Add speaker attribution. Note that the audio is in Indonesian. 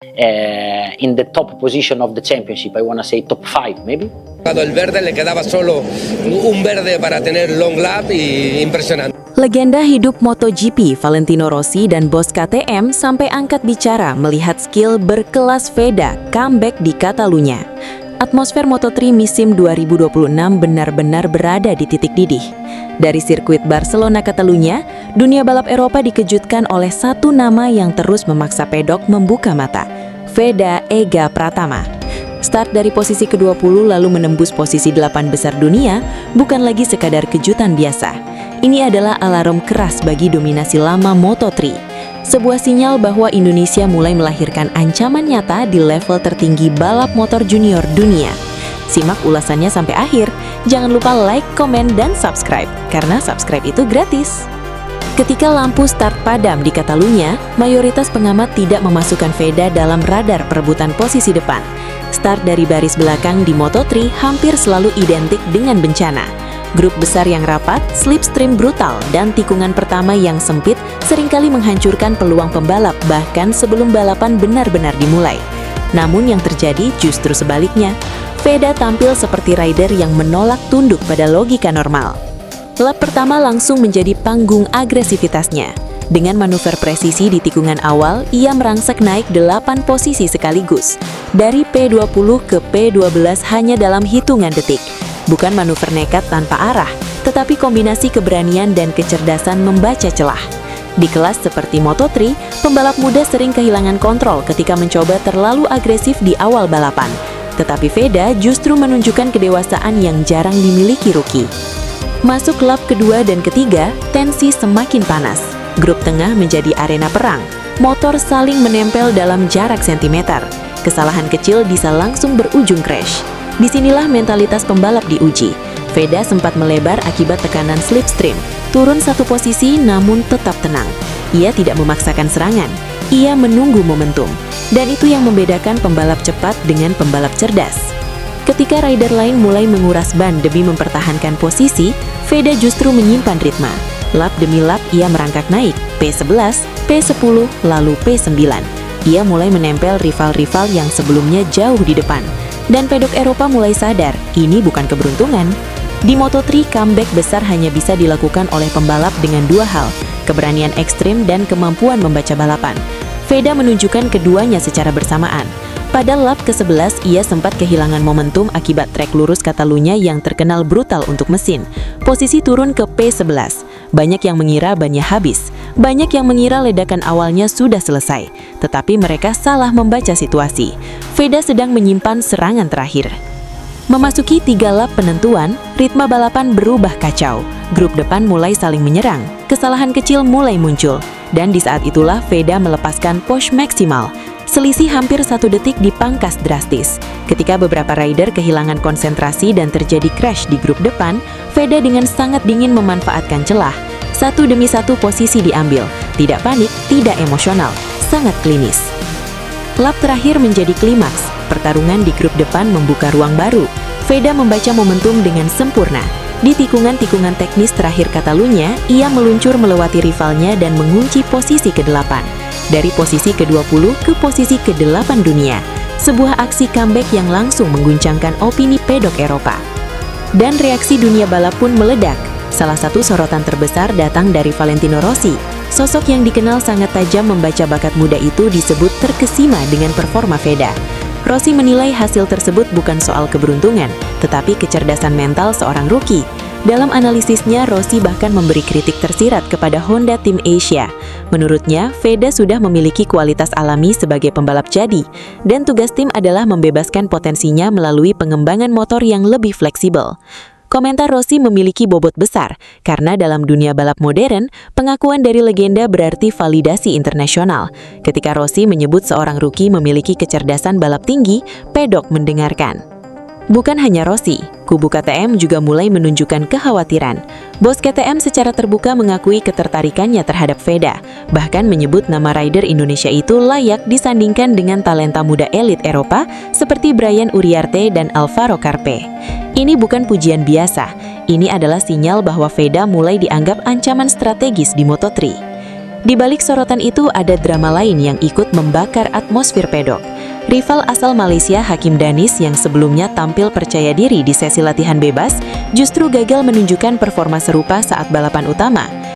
Speaker 1: in the top position of the championship. I want to say top 5 maybe.
Speaker 2: El verde le quedaba solo un verde para tener long lap y impresionante.
Speaker 3: Legenda hidup MotoGP Valentino Rossi dan bos KTM sampai angkat bicara melihat skill berkelas Veda comeback di Catalunya. Atmosfer Moto3 musim 2026 benar-benar berada di titik didih. Dari sirkuit Barcelona Catalunya, dunia balap Eropa dikejutkan oleh satu nama yang terus memaksa pedok membuka mata, Veda Ega Pratama. Start dari posisi ke-20 lalu menembus posisi 8 besar dunia bukan lagi sekadar kejutan biasa. Ini adalah alarm keras bagi dominasi lama Moto3. Sebuah sinyal bahwa Indonesia mulai melahirkan ancaman nyata di level tertinggi balap motor junior dunia. Simak ulasannya sampai akhir. Jangan lupa like, komen, dan subscribe, karena subscribe itu gratis. Ketika lampu start padam di Catalunya, mayoritas pengamat tidak memasukkan Veda dalam radar perebutan posisi depan. Start dari baris belakang di Moto3 hampir selalu identik dengan bencana. Grup besar yang rapat, slipstream brutal, dan tikungan pertama yang sempit seringkali menghancurkan peluang pembalap bahkan sebelum balapan benar-benar dimulai. Namun yang terjadi justru sebaliknya. Veda tampil seperti rider yang menolak tunduk pada logika normal. Lap pertama langsung menjadi panggung agresivitasnya. Dengan manuver presisi di tikungan awal, ia merangsek naik 8 posisi sekaligus. Dari P20 ke P12 hanya dalam hitungan detik. Bukan manuver nekat tanpa arah, tetapi kombinasi keberanian dan kecerdasan membaca celah. Di kelas seperti Moto3, pembalap muda sering kehilangan kontrol ketika mencoba terlalu agresif di awal balapan. Tetapi Veda justru menunjukkan kedewasaan yang jarang dimiliki rookie. Masuk lap kedua dan ketiga, tensi semakin panas. Grup tengah menjadi arena perang. Motor saling menempel dalam jarak sentimeter. Kesalahan kecil bisa langsung berujung crash. Disinilah mentalitas pembalap diuji. Veda sempat melebar akibat tekanan slipstream. Turun satu posisi namun tetap tenang. Ia tidak memaksakan serangan. Ia menunggu momentum. Dan itu yang membedakan pembalap cepat dengan pembalap cerdas. Ketika rider lain mulai menguras ban demi mempertahankan posisi, Veda justru menyimpan ritme. Lap demi lap ia merangkak naik, P11, P10, lalu P9. Ia mulai menempel rival-rival yang sebelumnya jauh di depan. Dan pedok Eropa mulai sadar, ini bukan keberuntungan. Di Moto3, comeback besar hanya bisa dilakukan oleh pembalap dengan dua hal, keberanian ekstrim dan kemampuan membaca balapan. Veda menunjukkan keduanya secara bersamaan. Pada lap ke-11, ia sempat kehilangan momentum akibat trek lurus Catalunya yang terkenal brutal untuk mesin. Posisi turun ke P11. Banyak yang mengira bannya habis. Banyak yang mengira ledakan awalnya sudah selesai. Tetapi mereka salah membaca situasi. Veda sedang menyimpan serangan terakhir. Memasuki 3 lap penentuan, ritme balapan berubah kacau. Grup depan mulai saling menyerang. Kesalahan kecil mulai muncul. Dan di saat itulah Veda melepaskan push maksimal. Selisih hampir 1 detik dipangkas drastis. Ketika beberapa rider kehilangan konsentrasi dan terjadi crash di grup depan, Veda dengan sangat dingin memanfaatkan celah. Satu demi satu posisi diambil. Tidak panik, tidak emosional, sangat klinis. Lap terakhir menjadi klimaks. Pertarungan di grup depan membuka ruang baru. Veda membaca momentum dengan sempurna. Di tikungan-tikungan teknis terakhir Catalunya, ia meluncur melewati rivalnya dan mengunci posisi ke-8. Dari posisi ke-20 ke posisi ke-8 dunia. Sebuah aksi comeback yang langsung mengguncangkan opini pedok Eropa. Dan reaksi dunia balap pun meledak. Salah satu sorotan terbesar datang dari Valentino Rossi. Sosok yang dikenal sangat tajam membaca bakat muda itu disebut terkesima dengan performa Veda. Rossi menilai hasil tersebut bukan soal keberuntungan, tetapi kecerdasan mental seorang rookie. Dalam analisisnya, Rossi bahkan memberi kritik tersirat kepada Honda Tim Asia. Menurutnya, Veda sudah memiliki kualitas alami sebagai pembalap jadi, dan tugas tim adalah membebaskan potensinya melalui pengembangan motor yang lebih fleksibel. Komentar Rossi memiliki bobot besar, karena dalam dunia balap modern, pengakuan dari legenda berarti validasi internasional. Ketika Rossi menyebut seorang rookie memiliki kecerdasan balap tinggi, pedok mendengarkan. Bukan hanya Rossi, kubu KTM juga mulai menunjukkan kekhawatiran. Bos KTM secara terbuka mengakui ketertarikannya terhadap Veda, bahkan menyebut nama rider Indonesia itu layak disandingkan dengan talenta muda elit Eropa seperti Brian Uriarte dan Alvaro Carpe. Ini bukan pujian biasa, ini adalah sinyal bahwa Veda mulai dianggap ancaman strategis di Moto3. Di balik sorotan itu ada drama lain yang ikut membakar atmosfer pedok. Rival asal Malaysia Hakim Danis yang sebelumnya tampil percaya diri di sesi latihan bebas justru gagal menunjukkan performa serupa saat balapan utama.